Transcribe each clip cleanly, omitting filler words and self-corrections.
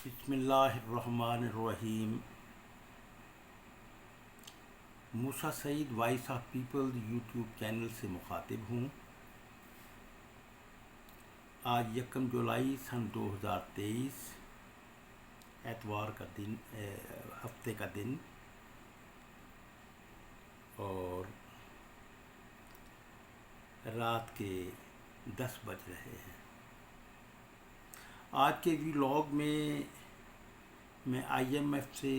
بسم اللہ الرحمن الرحیم۔ Musa Saeed voice of people YouTube channel سے مخاطب ہوں۔ آج 1 جولائی سن 2023 اتوار کا دن، ہفتے کا دن، اور رات کے 10 بج رہے ہیں۔ آج کے ویلاگ میں آئی ایم ایف سے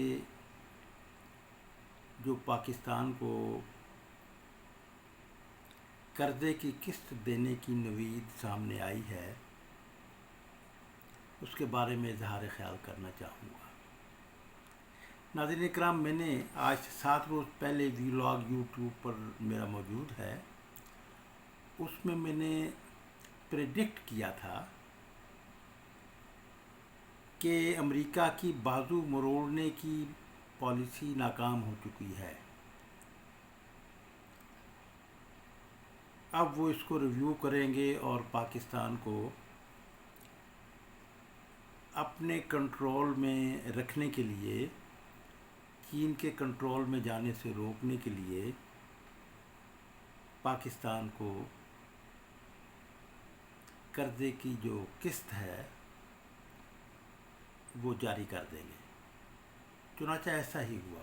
جو پاکستان کو قرضے کی قسط دینے کی نوید سامنے آئی ہے، اس کے بارے میں اظہار خیال کرنا چاہوں گا۔ ناظرین اکرام، میں نے آج 7 روز پہلے ویلاگ یوٹیوب پر میرا موجود ہے، اس میں نے پریڈکٹ کیا تھا کہ امریکہ کی بازو مروڑنے کی پالیسی ناکام ہو چکی ہے۔ اب وہ اس کو ریویو کریں گے اور پاکستان کو اپنے کنٹرول میں رکھنے کے لیے، چین کے کنٹرول میں جانے سے روکنے کے لیے پاکستان کو قرضے کی جو قسط ہے وہ جاری کر دیں گے۔ چنانچہ ایسا ہی ہوا۔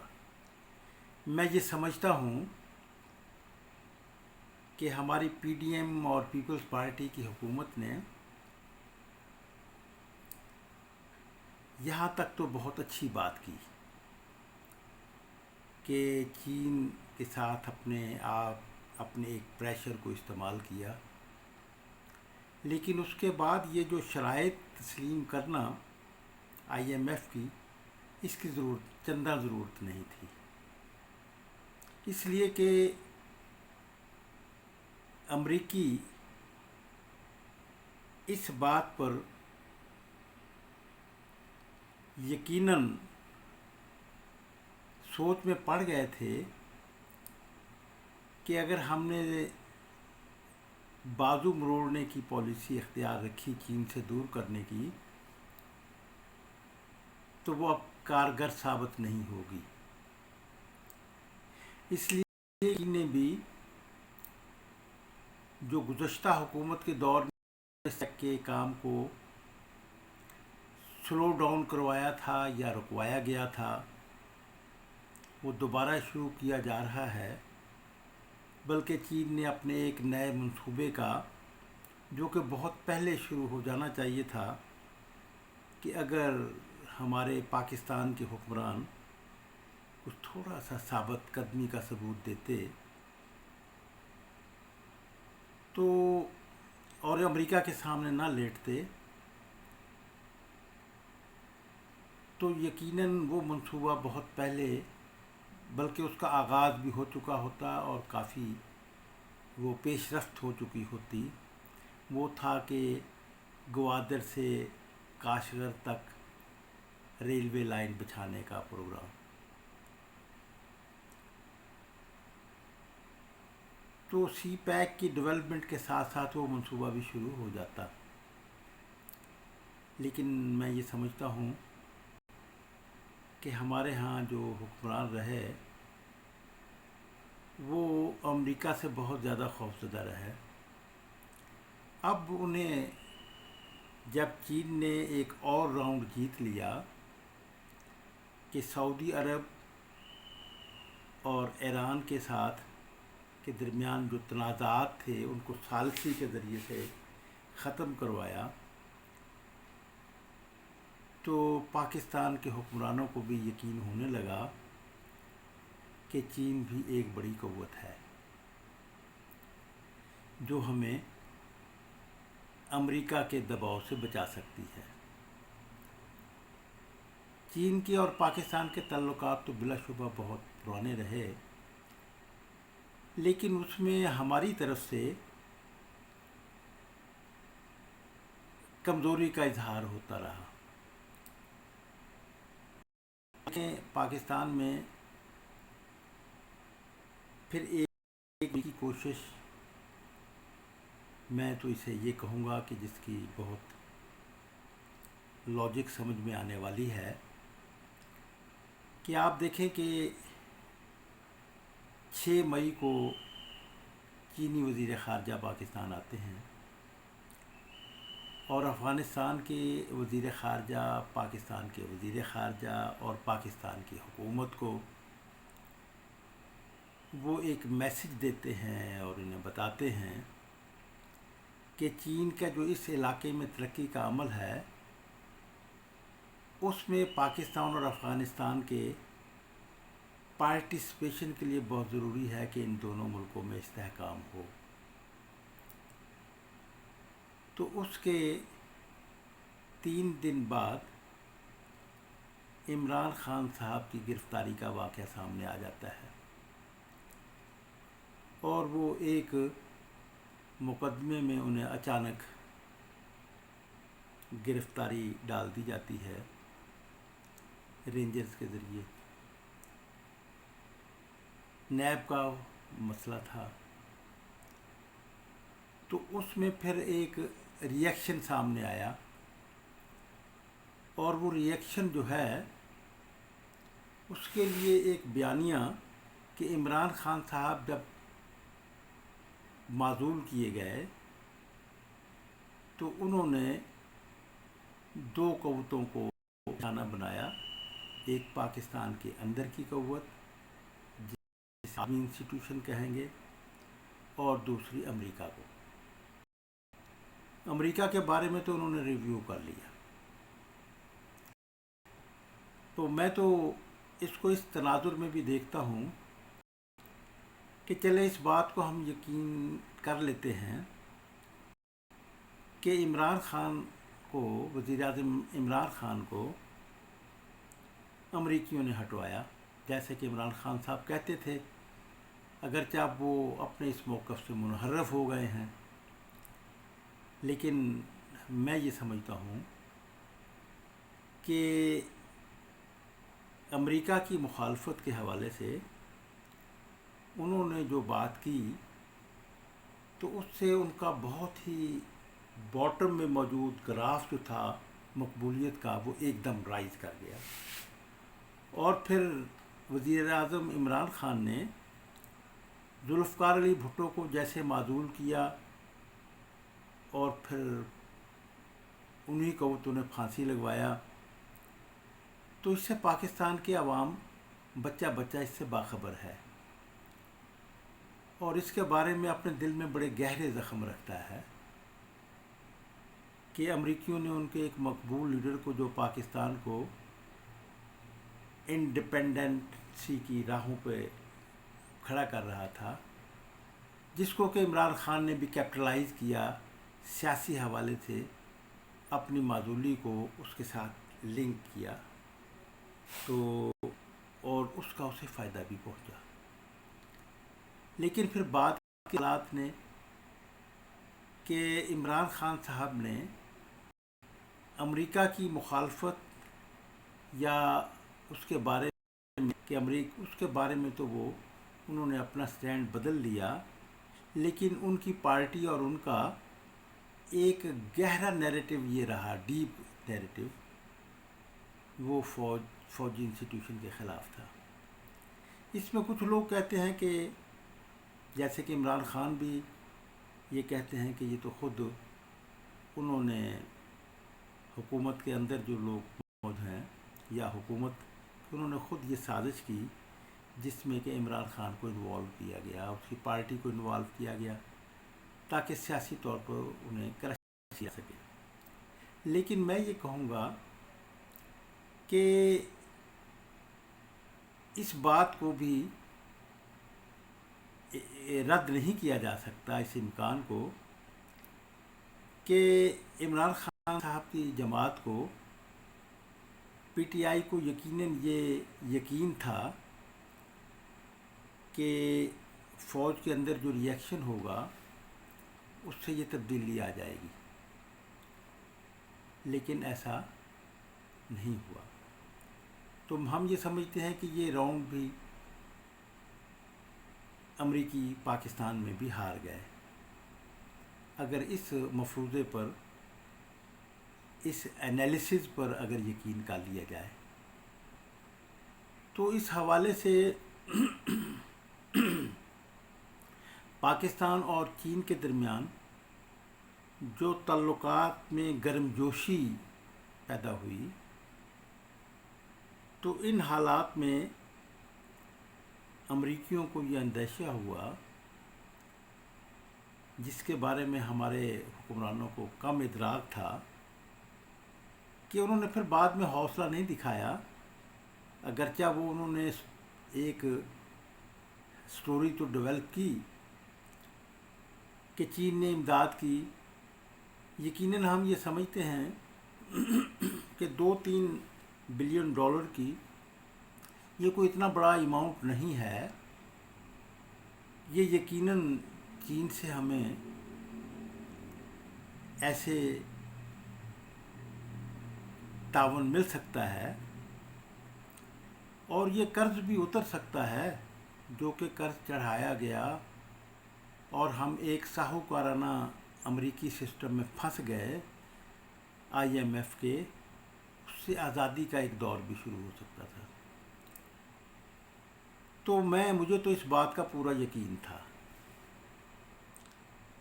میں یہ سمجھتا ہوں کہ ہماری پی ڈی ایم اور پیپلز پارٹی کی حکومت نے یہاں تک تو بہت اچھی بات کی کہ چین کے ساتھ اپنے ایک پریشر کو استعمال کیا، لیکن اس کے بعد یہ جو شرائط تسلیم کرنا آئی ایم ایف کی، اس کی چندہ ضرورت نہیں تھی، اس لیے کہ امریکی اس بات پر یقیناً سوچ میں پڑ گئے تھے کہ اگر ہم نے بازو مروڑنے کی پالیسی اختیار رکھی چین سے دور کرنے کی، تو وہ اب کارگر ثابت نہیں ہوگی۔ اس لیے چین نے بھی جو گزشتہ حکومت کے دور میں کے کام کو سلو ڈاؤن کروایا تھا یا رکوایا گیا تھا، وہ دوبارہ شروع کیا جا رہا ہے، بلکہ چین نے اپنے ایک نئے منصوبے کا، جو کہ بہت پہلے شروع ہو جانا چاہیے تھا، کہ اگر ہمارے پاکستان کے حکمران کچھ تھوڑا سا ثابت قدمی کا ثبوت دیتے تو، اور امریکہ کے سامنے نہ لیٹتے، تو یقیناً وہ منصوبہ بہت پہلے، بلکہ اس کا آغاز بھی ہو چکا ہوتا اور کافی وہ پیش رفت ہو چکی ہوتی۔ وہ تھا کہ گوادر سے کاشغر تک ریلوے لائن بچھانے کا پروگرام۔ تو سی پیک کی ڈیولپمنٹ کے ساتھ ساتھ وہ منصوبہ بھی شروع ہو جاتا، لیکن میں یہ سمجھتا ہوں کہ ہمارے ہاں جو حکمران رہے وہ امریکہ سے بہت زیادہ خوفزدہ رہے۔ اب انہیں جب چین نے ایک اور راؤنڈ جیت لیا کہ سعودی عرب اور ایران کے ساتھ کے درمیان جو تنازعات تھے ان کو ثالثی کے ذریعے سے ختم کروایا، تو پاکستان کے حکمرانوں کو بھی یقین ہونے لگا کہ چین بھی ایک بڑی قوت ہے جو ہمیں امریکہ کے دباؤ سے بچا سکتی ہے۔ چین کے اور پاکستان کے تعلقات تو بلا شبہ بہت پرانے رہے، لیکن اس میں ہماری طرف سے کمزوری کا اظہار ہوتا رہا۔ پاکستان میں پھر ایک کی کوشش، میں تو اسے یہ کہوں گا کہ جس کی بہت لوجک سمجھ میں آنے والی ہے کہ آپ دیکھیں کہ 6 مئی کو چینی وزیر خارجہ پاکستان آتے ہیں اور افغانستان کے وزیر خارجہ، پاکستان کے وزیر خارجہ اور پاکستان کی حکومت کو وہ ایک میسج دیتے ہیں اور انہیں بتاتے ہیں کہ چین کا جو اس علاقے میں ترقی کا عمل ہے اس میں پاکستان اور افغانستان کے پارٹیسپیشن کے لیے بہت ضروری ہے کہ ان دونوں ملکوں میں استحکام ہو۔ تو اس کے 3 دن بعد عمران خان صاحب کی گرفتاری کا واقعہ سامنے آ جاتا ہے اور وہ ایک مقدمے میں انہیں اچانک گرفتاری ڈال دی جاتی ہے رینجرز کے ذریعے۔ نیب کا مسئلہ تھا، تو اس میں پھر ایک ری ایکشن سامنے آیا اور وہ ری ایکشن جو ہے اس کے لیے ایک بیانیہ کہ عمران خان صاحب جب معزول کیے گئے تو انہوں نے 2 قوتوں کو نشانہ بنایا، ایک پاکستان کے اندر کی قوت جسے انسٹیٹیوشن کہیں گے اور دوسری امریکہ کو۔ امریکہ کے بارے میں تو انہوں نے ریویو کر لیا، تو میں تو اس کو اس تناظر میں بھی دیکھتا ہوں کہ چلے اس بات کو ہم یقین کر لیتے ہیں کہ عمران خان کو، وزیر اعظم عمران خان کو امریکیوں نے ہٹوایا، جیسے کہ عمران خان صاحب کہتے تھے، اگرچہ اب وہ اپنے اس موقف سے منحرف ہو گئے ہیں، لیکن میں یہ سمجھتا ہوں کہ امریکہ کی مخالفت کے حوالے سے انہوں نے جو بات کی تو اس سے ان کا بہت ہی باٹم میں موجود گراف جو تھا مقبولیت کا وہ ایک دم رائز کر گیا، اور پھر وزیر اعظم عمران خان نے ذوالفقار علی بھٹو کو جیسے معزول کیا اور پھر انہی قوتوں نے پھانسی لگوایا، تو اس سے پاکستان کے عوام بچہ بچہ اس سے باخبر ہے اور اس کے بارے میں اپنے دل میں بڑے گہرے زخم رکھتا ہے کہ امریکیوں نے ان کے ایک مقبول لیڈر کو، جو پاکستان کو انڈیپینڈنسی کی راہوں پہ کھڑا کر رہا تھا، جس کو کہ عمران خان نے بھی کیپٹلائز کیا سیاسی حوالے سے، اپنی معزولی کو اس کے ساتھ لنک کیا، تو اور اس کا اسے فائدہ بھی پہنچا۔ لیکن پھر بعد کے حالات نے کہ عمران خان صاحب نے امریکہ کی مخالفت یا اس کے بارے میں کہ اس کے بارے میں تو وہ انہوں نے اپنا سٹینڈ بدل لیا، لیکن ان کی پارٹی اور ان کا ایک گہرا نیریٹو یہ رہا، ڈیپ نیریٹو، وہ فوجی انسٹیٹیوشن کے خلاف تھا۔ اس میں کچھ لوگ کہتے ہیں کہ جیسے کہ عمران خان بھی یہ کہتے ہیں کہ یہ تو خود انہوں نے حکومت کے اندر جو لوگ موجود ہیں یا حکومت، انہوں نے خود یہ سازش کی جس میں کہ عمران خان کو انوالو کیا گیا، اس کی پارٹی کو انوالو کیا گیا تاکہ سیاسی طور پر انہیں کرش کیا سکے۔ لیکن میں یہ کہوں گا کہ اس بات کو بھی رد نہیں کیا جا سکتا، اس امکان کو، کہ عمران خان صاحب کی جماعت کو، پی ٹی آئی کو یقیناً یہ یقین تھا کہ فوج کے اندر جو ری ایکشن ہوگا اس سے یہ تبدیلی آ جائے گی، لیکن ایسا نہیں ہوا۔ تو ہم یہ سمجھتے ہیں کہ یہ راؤنڈ بھی امریکی پاکستان میں بھی ہار گئے۔ اگر اس مفروضے پر اس انالیسز پر اگر یقین کر لیا جائے تو اس حوالے سے پاکستان اور چین کے درمیان جو تعلقات میں گرم جوشی پیدا ہوئی، تو ان حالات میں امریکیوں کو یہ اندیشہ ہوا، جس کے بارے میں ہمارے حکمرانوں کو کم ادراک تھا، کہ انہوں نے پھر بعد میں حوصلہ نہیں دکھایا، اگرچہ وہ انہوں نے ایک سٹوری تو ڈیولپ کی کہ چین نے امداد کی۔ یقیناً ہم یہ سمجھتے ہیں کہ 2-3 بلین ڈالر کی یہ کوئی اتنا بڑا اماؤنٹ نہیں ہے۔ یہ یقیناً چین سے ہمیں ایسے تعاون مل سکتا ہے اور یہ قرض بھی اتر سکتا ہے جو کہ قرض چڑھایا گیا اور ہم ایک ساہوکارانہ امریکی سسٹم میں پھنس گئے IMF کے، اس سے آزادی کا ایک دور بھی شروع ہو سکتا تھا۔ تو مجھے تو اس بات کا پورا یقین تھا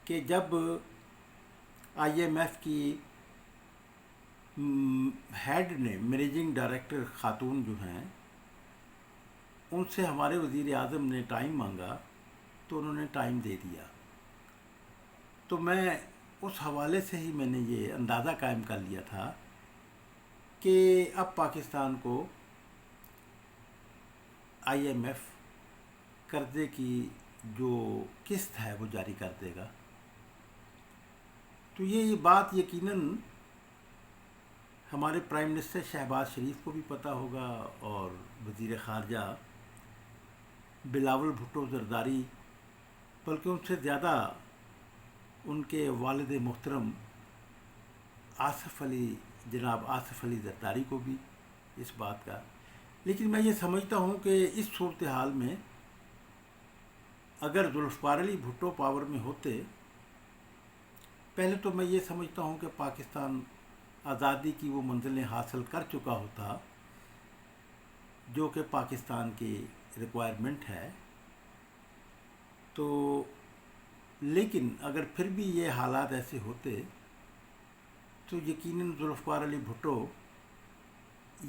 کہ جب IMF کی ہیڈ نے، مینیجنگ ڈائریکٹر خاتون جو ہیں، ان سے ہمارے وزیر اعظم نے ٹائم مانگا تو انہوں نے ٹائم دے دیا۔ تو میں اس حوالے سے ہی میں نے یہ اندازہ قائم کر لیا تھا کہ اب پاکستان کو IMF قرضے کی جو قسط ہے وہ جاری کر دے گا۔ تو یہ بات یقیناً ہمارے پرائم منسٹر شہباز شریف کو بھی پتہ ہوگا اور وزیر خارجہ بلاول بھٹو زرداری، بلکہ ان سے زیادہ ان کے والد محترم جناب آصف علی زرداری کو بھی اس بات کا۔ لیکن میں یہ سمجھتا ہوں کہ اس صورتحال میں اگر ذوالفقار علی بھٹو پاور میں ہوتے، پہلے تو میں یہ سمجھتا ہوں کہ پاکستان آزادی کی وہ منزلیں حاصل کر چکا ہوتا جو کہ پاکستان کی ریکوائرمنٹ ہے۔ تو لیکن اگر پھر بھی یہ حالات ایسے ہوتے تو یقیناً ذوالفقار علی بھٹو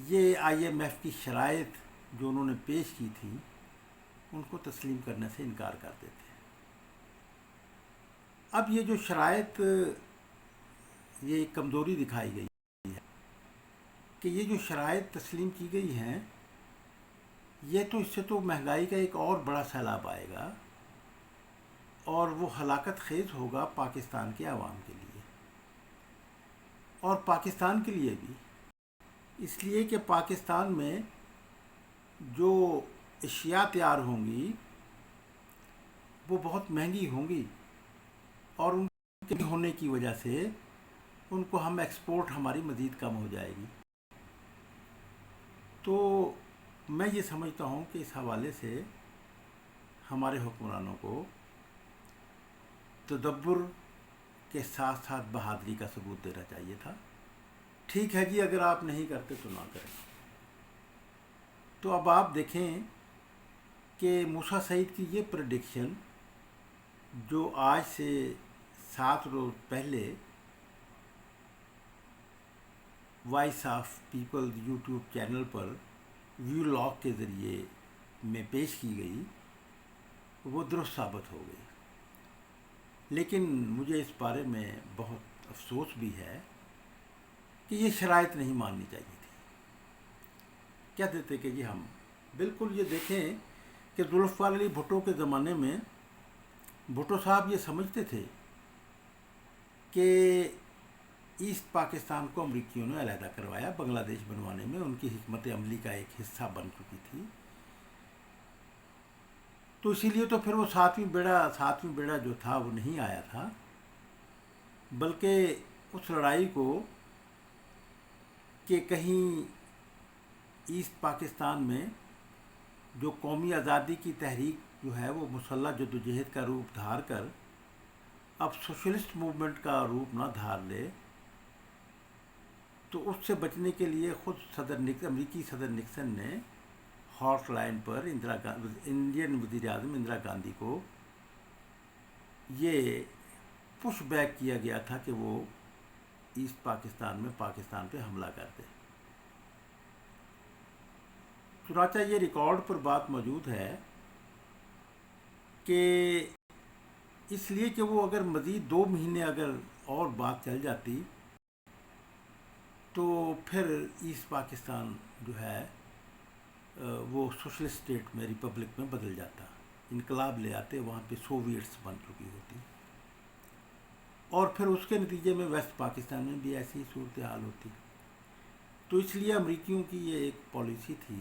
یہ IMF کی شرائط جو انہوں نے پیش کی تھی ان کو تسلیم کرنے سے انکار کر دیتے۔ اب یہ جو شرائط، یہ ایک کمزوری دکھائی گئی ہے کہ یہ جو شرائط تسلیم کی گئی ہیں، یہ تو اس سے تو مہنگائی کا ایک اور بڑا سیلاب آئے گا اور وہ ہلاکت خیز ہوگا پاکستان کے عوام کے لیے اور پاکستان کے لیے بھی، اس لیے کہ پاکستان میں جو اشیاء تیار ہوں گی وہ بہت مہنگی ہوں گی اور ان کے ہونے کی وجہ سے ان کو ہم ایکسپورٹ ہماری مزید کم ہو جائے گی۔ تو میں یہ سمجھتا ہوں کہ اس حوالے سے ہمارے حکمرانوں کو تدبر کے ساتھ ساتھ بہادری کا ثبوت دینا چاہیے تھا۔ ٹھیک ہے جی، اگر آپ نہیں کرتے تو نہ کریں۔ تو اب آپ دیکھیں کہ موسیٰ سعید کی یہ پریڈکشن جو آج سے 7 روز پہلے voice of people YouTube channel پر ویو لاگ کے ذریعے میں پیش کی گئی، وہ درست ثابت ہو گئی۔ لیکن مجھے اس بارے میں بہت افسوس بھی ہے کہ یہ شرائط نہیں ماننی چاہیے تھی۔ کہتے تھے کہ جی ہم بالکل، یہ دیکھیں کہ ذوالفقار علی بھٹو کے زمانے میں بھٹو صاحب یہ سمجھتے تھے کہ ایسٹ پاکستان کو امریکیوں نے علیحدہ کروایا، بنگلہ دیش بنوانے میں ان کی حکمت عملی کا ایک حصہ بن چکی تھی۔ تو اسی لیے تو پھر وہ ساتویں بیڑا جو تھا وہ نہیں آیا تھا، بلکہ اس لڑائی کو کہ کہیں ایسٹ پاکستان میں جو قومی آزادی کی تحریک جو ہے وہ مسلح جدوجہد کا روپ دھار کر اب سوشلسٹ موومنٹ کا روپ نہ دھار لے، تو اس سے بچنے کے لیے خود امریکی صدر نکسن نے ہاٹ لائن پر انڈین وزیر اعظم اندرا گاندھی کو یہ پش بیک کیا گیا تھا کہ وہ ایسٹ پاکستان میں پاکستان پہ حملہ کر دے. چنانچہ یہ ریکارڈ پر بات موجود ہے کہ اس لیے کہ وہ اگر مزید 2 مہینے اگر اور بات چل جاتی تو پھر ایسٹ پاکستان جو ہے وہ سوشلسٹ اسٹیٹ میں ریپبلک میں بدل جاتا, انقلاب لے آتے, وہاں پہ سوویٹس بن چکی ہوتی, اور پھر اس کے نتیجے میں ویسٹ پاکستان میں بھی ایسی صورتحال ہوتی. تو اس لیے امریکیوں کی یہ ایک پالیسی تھی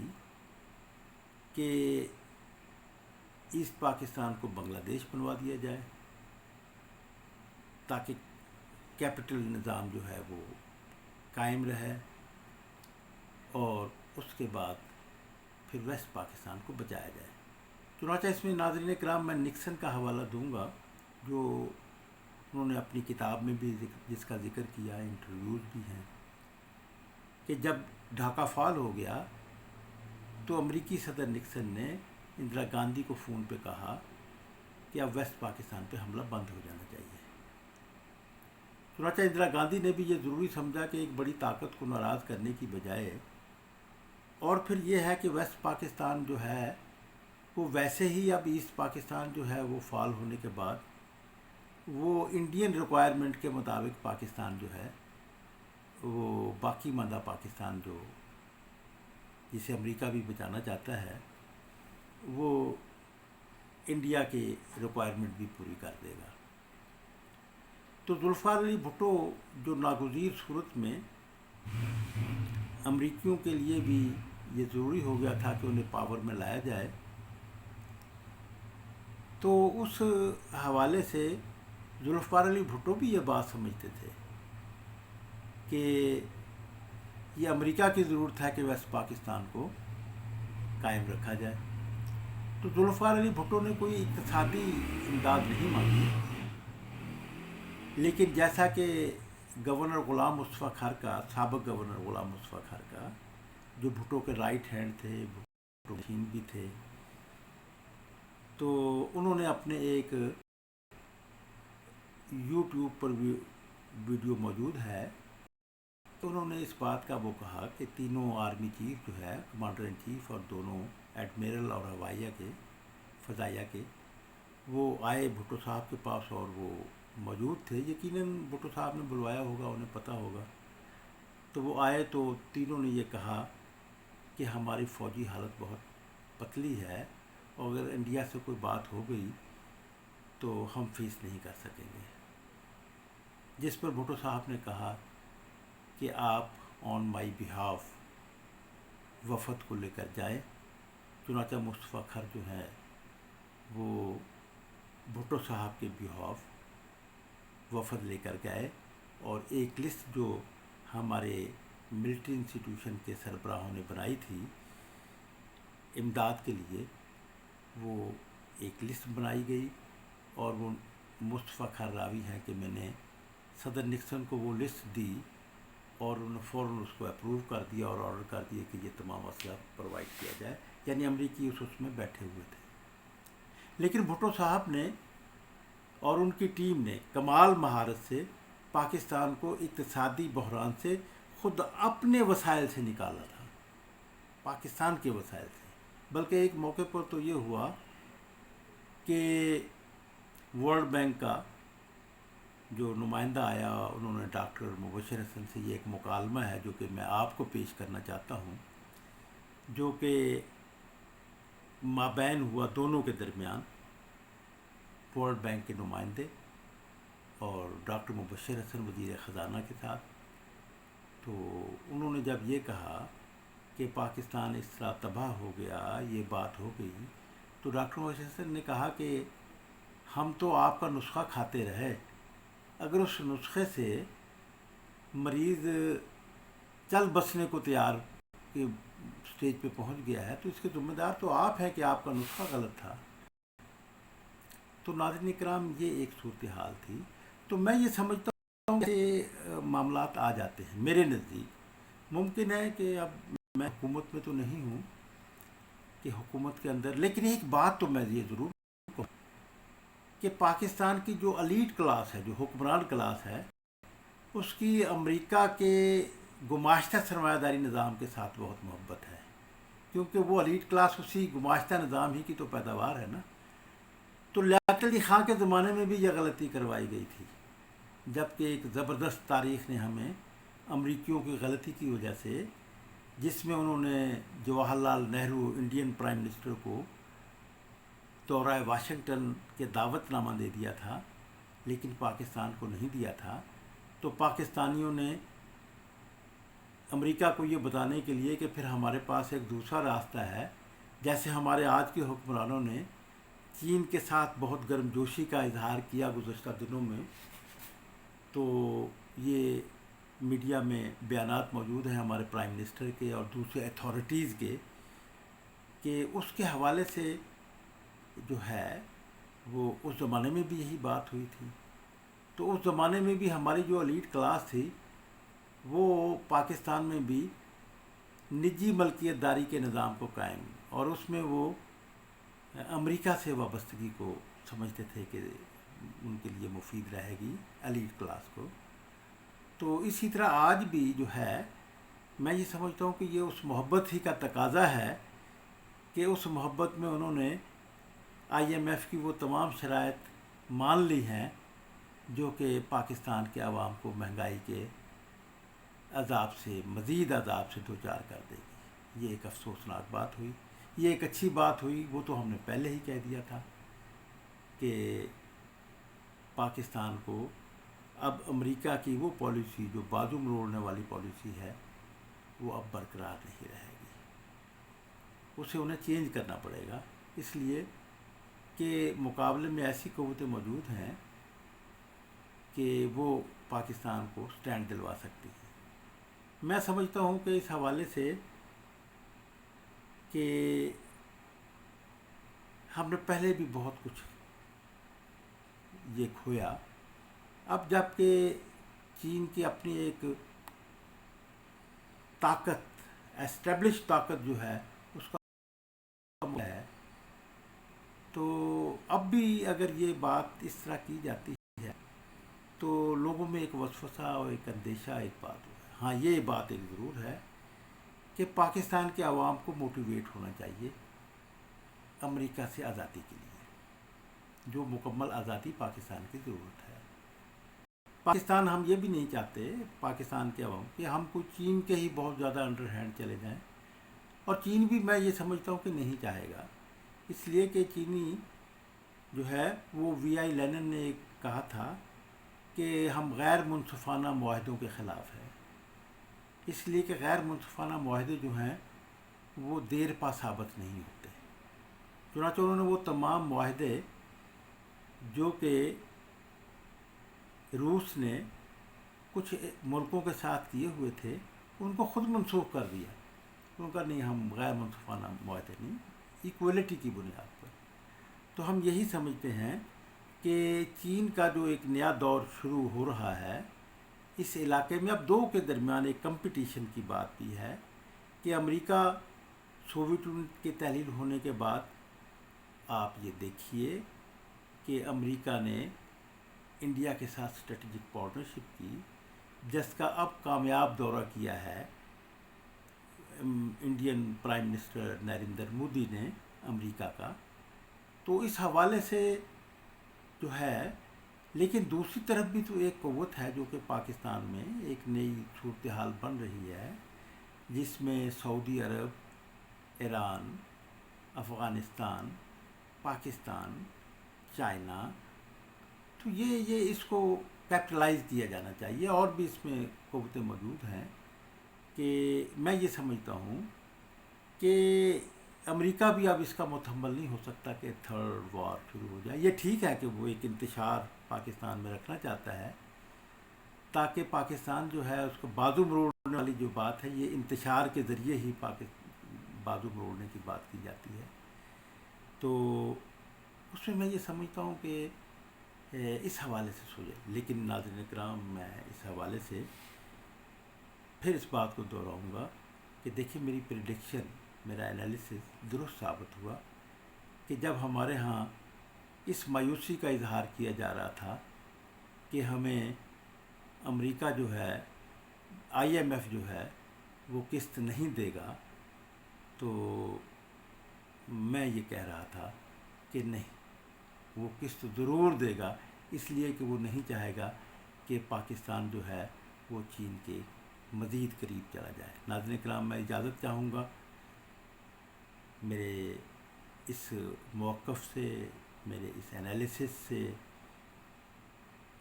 کہ ایسٹ پاکستان کو بنگلہ دیش بنوا دیا جائے تاکہ کیپٹل نظام جو ہے وہ قائم رہے, اور اس کے بعد پھر ویسٹ پاکستان کو بچایا جائے. چنانچہ اس میں ناظرین کرام میں نکسن کا حوالہ دوں گا جو انہوں نے اپنی کتاب میں بھی جس کا ذکر کیا ہے, انٹرویوز بھی ہیں, کہ جب ڈھاکہ فال ہو گیا تو امریکی صدر نکسن نے اندرا گاندھی کو فون پہ کہا کہ اب ویسٹ پاکستان پہ حملہ بند ہو جانا چاہیے. چنانچہ اندرا گاندھی نے بھی یہ ضروری سمجھا کہ ایک بڑی طاقت کو ناراض کرنے کی بجائے, اور پھر یہ ہے کہ ویسٹ پاکستان جو ہے وہ ویسے ہی اب ایسٹ پاکستان جو ہے وہ فال ہونے کے بعد وہ انڈین ریکوائرمنٹ کے مطابق پاکستان جو ہے وہ باقی ماندہ پاکستان جو جسے امریکہ بھی بچانا چاہتا ہے وہ انڈیا کی ریکوائرمنٹ بھی پوری کر دے گا. تو ذوالفقار علی بھٹو جو ناگزیر صورت میں امریکیوں کے لیے بھی یہ ضروری ہو گیا تھا کہ انہیں پاور میں لایا جائے, تو اس حوالے سے ذوالفقار علی بھٹو بھی یہ بات سمجھتے تھے کہ یہ امریکہ کی ضرورت ہے کہ ویسٹ پاکستان کو قائم رکھا جائے. تو ذوالفقار علی بھٹو نے کوئی اقتصادی امداد نہیں مانگی, لیکن جیسا کہ گورنر غلام مصطفیٰ کھرکا, سابق گورنر غلام مصطفیٰ کھرکا جو بھٹو کے رائٹ ہینڈ تھے, بھٹو مشین بھی تھے, تو انہوں نے اپنے ایک یوٹیوب پر بھی ویڈیو موجود ہے, تو انہوں نے اس بات کا وہ کہا کہ تینوں آرمی چیف جو ہے, کمانڈر ان چیف اور دونوں ایڈمرل اور ہوائیہ کے فضائیہ کے, وہ آئے بھٹو صاحب کے پاس اور وہ موجود تھے. یقیناً بھٹو صاحب نے بلوایا ہوگا, انہیں پتہ ہوگا. تو وہ آئے تو تینوں نے یہ کہا کہ ہماری فوجی حالت بہت پتلی ہے, اور اگر انڈیا سے کوئی بات ہو گئی تو ہم فیس نہیں کر سکیں گے. جس پر بھٹو صاحب نے کہا کہ آپ آن مائی بہاف وفد کو لے کر جائیں. چنانچہ مصطفیٰ کھر جو ہے وہ بھٹو صاحب کے بہاف وفد لے کر گئے, اور ایک لسٹ جو ہمارے ملٹری انسٹیٹیوشن کے سربراہوں نے بنائی تھی امداد کے لیے, وہ ایک لسٹ بنائی گئی, اور وہ مصطفیٰ کھر راوی ہیں کہ میں نے صدر نکسن کو وہ لسٹ دی اور انہوں نے فوراً اس کو اپروو کر دیا اور آرڈر کر دیا کہ یہ تمام اسلحہ پرووائڈ کیا جائے. یعنی امریکی اس میں بیٹھے ہوئے تھے. لیکن بھٹو صاحب نے اور ان کی ٹیم نے کمال مہارت سے پاکستان کو اقتصادی بحران سے خود اپنے وسائل سے نکالا تھا, پاکستان کے وسائل سے. بلکہ ایک موقع پر تو یہ ہوا کہ ورلڈ بینک کا جو نمائندہ آیا, انہوں نے ڈاکٹر مبشر حسن سے یہ ایک مکالمہ ہے جو کہ میں آپ کو پیش کرنا چاہتا ہوں, جو کہ مابین ہوا دونوں کے درمیان, ورلڈ بینک کے نمائندے اور ڈاکٹر مبشر حسن وزیر خزانہ کے ساتھ. تو انہوں نے جب یہ کہا کہ پاکستان اس طرح تباہ ہو گیا, یہ بات ہو گئی, تو ڈاکٹر مبشر حسن نے کہا کہ ہم تو آپ کا نسخہ کھاتے رہے, اگر اس نسخے سے مریض چل بسنے کو تیار کہ اسٹیج پہ پہنچ گیا ہے تو اس کے ذمہ دار تو آپ ہیں کہ آپ کا نسخہ غلط تھا. تو ناظرین کرام یہ ایک صورتحال تھی. تو میں یہ سمجھتا ہوں کہ معاملات آ جاتے ہیں میرے نزدیک ممکن ہے کہ اب میں حکومت میں تو نہیں ہوں کہ حکومت کے اندر، لیکن ایک بات تو میں یہ ضرور کہوں کہ پاکستان کی جو الیٹ کلاس ہے، جو حکمران کلاس ہے، اس کی امریکہ کے گماشتہ سرمایہ داری نظام کے ساتھ بہت محبت ہے، کیونکہ وہ الیٹ کلاس اسی گماشتہ نظام ہی کی تو پیداوار ہے نا۔ تو لیاقت علی خان کے زمانے میں بھی یہ غلطی کروائی گئی تھی، جبکہ ایک زبردست تاریخ نے ہمیں امریکیوں کی غلطی کی وجہ سے، جس میں انہوں نے Jawahar Lal Nehru Indian prime minister کو دورہ واشنگٹن کے دعوت نامہ دے دیا تھا لیکن پاکستان کو نہیں دیا تھا، تو پاکستانیوں نے امریکہ کو یہ بتانے کے لیے کہ پھر ہمارے پاس ایک دوسرا راستہ ہے، جیسے ہمارے آج کے حکمرانوں نے چین کے ساتھ بہت گرم جوشی کا اظہار کیا گزشتہ دنوں میں، تو یہ میڈیا میں بیانات موجود ہیں ہمارے پرائم منسٹر کے اور دوسرے اتھارٹیز کے، کہ اس کے حوالے سے جو ہے وہ اس زمانے میں بھی یہی بات ہوئی تھی۔ تو اس زمانے میں بھی ہماری جو الیٹ کلاس تھی وہ پاکستان میں بھی نجی ملکیت داری کے نظام کو قائم، اور اس میں وہ امریکہ سے وابستگی کو سمجھتے تھے کہ ان کے لیے مفید رہے گی الیٹ کلاس کو۔ تو اسی طرح آج بھی جو ہے میں یہ سمجھتا ہوں کہ یہ اس محبت ہی کا تقاضا ہے کہ اس محبت میں انہوں نے آئی ایم ایف کی وہ تمام شرائط مان لی ہیں جو کہ پاکستان کے عوام کو مہنگائی کے عذاب سے، مزید عذاب سے دوچار کر دے گی۔ یہ ایک افسوسناک بات ہوئی، یہ ایک اچھی بات ہوئی، وہ تو ہم نے پہلے ہی کہہ دیا تھا کہ پاکستان کو اب امریکہ کی وہ پالیسی جو بازو مروڑنے والی پالیسی ہے وہ اب برقرار نہیں رہے گی، اسے انہیں چینج کرنا پڑے گا، اس لیے کہ مقابلے میں ایسی قوتیں موجود ہیں کہ وہ پاکستان کو سٹینڈ دلوا سکتی ہیں۔ میں سمجھتا ہوں کہ اس حوالے سے کہ ہم نے پہلے بھی بہت کچھ یہ کھویا، اب جب کہ چین کی اپنی ایک طاقت، اسٹیبلش طاقت جو ہے اس کا ہے، تو اب بھی اگر یہ بات اس طرح کی جاتی ہے تو لوگوں میں ایک وسوسہ اور ایک اندیشہ ایک بات ہے۔ ہاں یہ بات ایک ضرور ہے کہ پاکستان کے عوام کو موٹیویٹ ہونا چاہیے امریکہ سے آزادی کے لیے، جو مکمل آزادی پاکستان کی ضرورت ہے۔ پاکستان، ہم یہ بھی نہیں چاہتے پاکستان کے عوام کہ ہم کو چین کے ہی بہت زیادہ انڈر ہینڈ چلے جائیں، اور چین بھی میں یہ سمجھتا ہوں کہ نہیں چاہے گا، اس لیے کہ چینی جو ہے وہ وی آئی لینن نے کہا تھا کہ ہم غیر منصفانہ معاہدوں کے خلاف ہیں، اس لیے کہ غیر منصفانہ معاہدے جو ہیں وہ دیر پا ثابت نہیں ہوتے، چنانچہ انہوں نے وہ تمام معاہدے جو کہ روس نے کچھ ملکوں کے ساتھ کیے ہوئے تھے ان کو خود منسوخ کر دیا، ان کا نہیں، ہم غیر منصفانہ معاہدے نہیں، ایکویلٹی کی بنیاد پر۔ تو ہم یہی سمجھتے ہیں کہ چین کا جو ایک نیا دور شروع ہو رہا ہے اس علاقے میں، اب دو کے درمیان ایک کمپٹیشن کی بات بھی ہے کہ امریکہ سوویت یونین کے تحلیل ہونے کے بعد آپ یہ دیکھیے کہ امریکہ نے انڈیا کے ساتھ اسٹریٹجک پارٹنرشپ کی، جس کا اب کامیاب دورہ کیا ہے Indian prime minister Narendra Modi نے امریکہ کا۔ تو اس حوالے سے جو ہے، لیکن دوسری طرف بھی تو ایک قوت ہے جو کہ پاکستان میں ایک نئی صورتحال بن رہی ہے، جس میں سعودی عرب، ایران، افغانستان، پاکستان، چائنا، تو یہ اس کو کیپٹلائز کیا جانا چاہیے، اور بھی اس میں قوتیں موجود ہیں کہ میں یہ سمجھتا ہوں کہ امریکہ بھی اب اس کا متحمل نہیں ہو سکتا کہ تھرڈ وار شروع ہو جائے۔ یہ ٹھیک ہے کہ وہ ایک انتشار پاکستان میں رکھنا چاہتا ہے تاکہ پاکستان جو ہے اس کو بازو مروڑنے والی جو بات ہے، یہ انتشار کے ذریعے ہی بازو مروڑنے کی بات کی جاتی ہے، تو اس میں یہ سمجھتا ہوں کہ اس حوالے سے سوچے۔ لیکن ناظرین کرام، میں اس حوالے سے پھر اس بات کو دہراؤں گا کہ دیکھیے میری پریڈکشن، میرا انالیسس درست ثابت ہوا کہ جب ہمارے ہاں اس مایوسی کا اظہار کیا جا رہا تھا کہ ہمیں امریکہ جو ہے، آئی ایم ایف جو ہے وہ قسط نہیں دے گا، تو میں یہ کہہ رہا تھا کہ نہیں، وہ قسط ضرور دے گا، اس لیے کہ وہ نہیں چاہے گا کہ پاکستان جو ہے وہ چین کے مزید قریب چلا جائے۔ ناظرین کرام، میں اجازت چاہوں گا میرے اس موقف سے، میرے اس انالیسس سے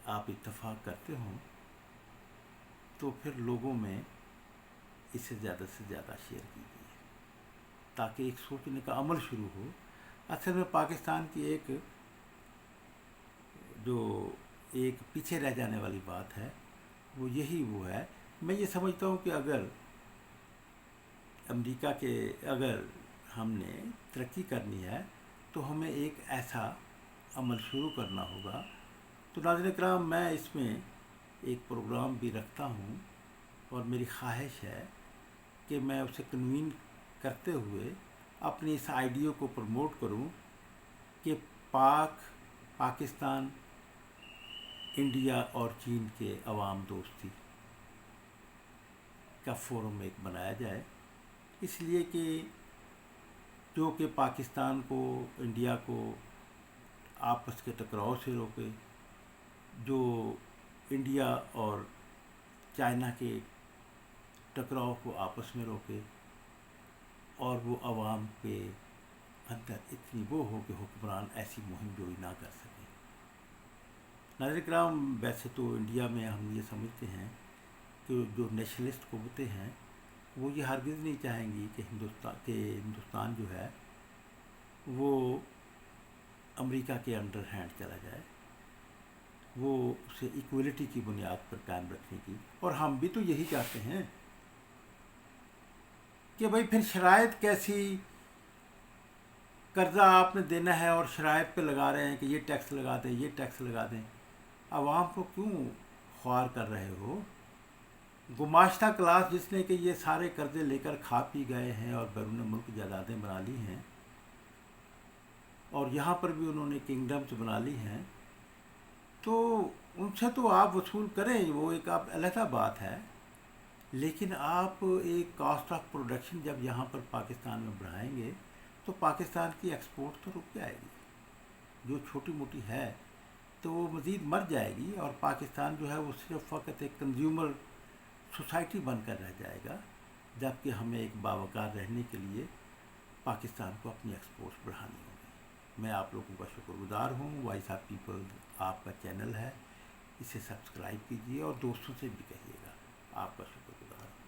آپ اتفاق کرتے ہوں تو پھر لوگوں میں اسے زیادہ سے زیادہ شیئر کیجیے تاکہ ایک سوچنے کا عمل شروع ہو۔ اصل میں پاکستان کی ایک پیچھے رہ جانے والی بات ہے، وہ ہے، میں یہ سمجھتا ہوں کہ اگر اگر ہم نے ترقی کرنی ہے تو ہمیں ایک ایسا عمل شروع کرنا ہوگا۔ تو ناظرین کرام، میں اس میں ایک پروگرام بھی رکھتا ہوں اور میری خواہش ہے کہ میں اسے کنوین کرتے ہوئے اپنی اس آئیڈیا کو پروموٹ کروں کہ پاکستان، انڈیا اور چین کے عوام دوستی کا فورم ایک بنایا جائے، اس لیے کہ جو کہ پاکستان کو، انڈیا کو آپس کے ٹکراؤ سے روکے، جو انڈیا اور چائنا کے ٹکراؤ کو آپس میں روکے، اور وہ عوام کے اندر اتنی وہ ہو کہ حکمران ایسی مہم جوئی نہ کر سکے۔ ناظرین کرام، ویسے تو انڈیا میں ہم یہ سمجھتے ہیں کہ جو نیشنلسٹ قوتیں ہیں وہ یہ ہرگز نہیں چاہیں گی کہ ہندوستان جو ہے وہ امریکہ کے انڈر ہینڈ چلا جائے، وہ اسے ایکویلٹی کی بنیاد پر قائم رکھنے کی، اور ہم بھی تو یہی چاہتے ہیں کہ بھئی پھر شرائط کیسی، قرضہ آپ نے دینا ہے اور شرائط پہ لگا رہے ہیں کہ یہ ٹیکس لگا دیں، یہ ٹیکس لگا دیں، عوام کو کیوں خوار کر رہے ہو؟ گماشتہ کلاس جس نے کہ یہ سارے قرضے لے کر کھا پی گئے ہیں اور بیرون ملک جائیدادیں بنا لی ہیں، اور یہاں پر بھی انہوں نے کنگڈمز بنا لی ہیں، تو ان سے تو آپ وصول کریں، وہ ایک آپ علیحدہ بات ہے، لیکن آپ ایک کاسٹ آف پروڈکشن جب یہاں پر پاکستان میں بڑھائیں گے تو پاکستان کی ایکسپورٹ تو رک جائے گی، جو چھوٹی موٹی ہے تو وہ مزید مر جائے گی، اور پاکستان جو ہے وہ صرف فقط ایک کنزیومر سوسائٹی بن کر رہ جائے گا، جبکہ ہمیں ایک باوقار رہنے کے لیے پاکستان کو اپنی ایکسپورٹ بڑھانی ہوگی۔ میں آپ لوگوں کا شکر گزار ہوں۔ وائس آف پیپل آپ کا چینل ہے، اسے سبسکرائب کیجیے اور دوستوں سے بھی کہیے گا۔ آپ کا شکر گزار ہوں۔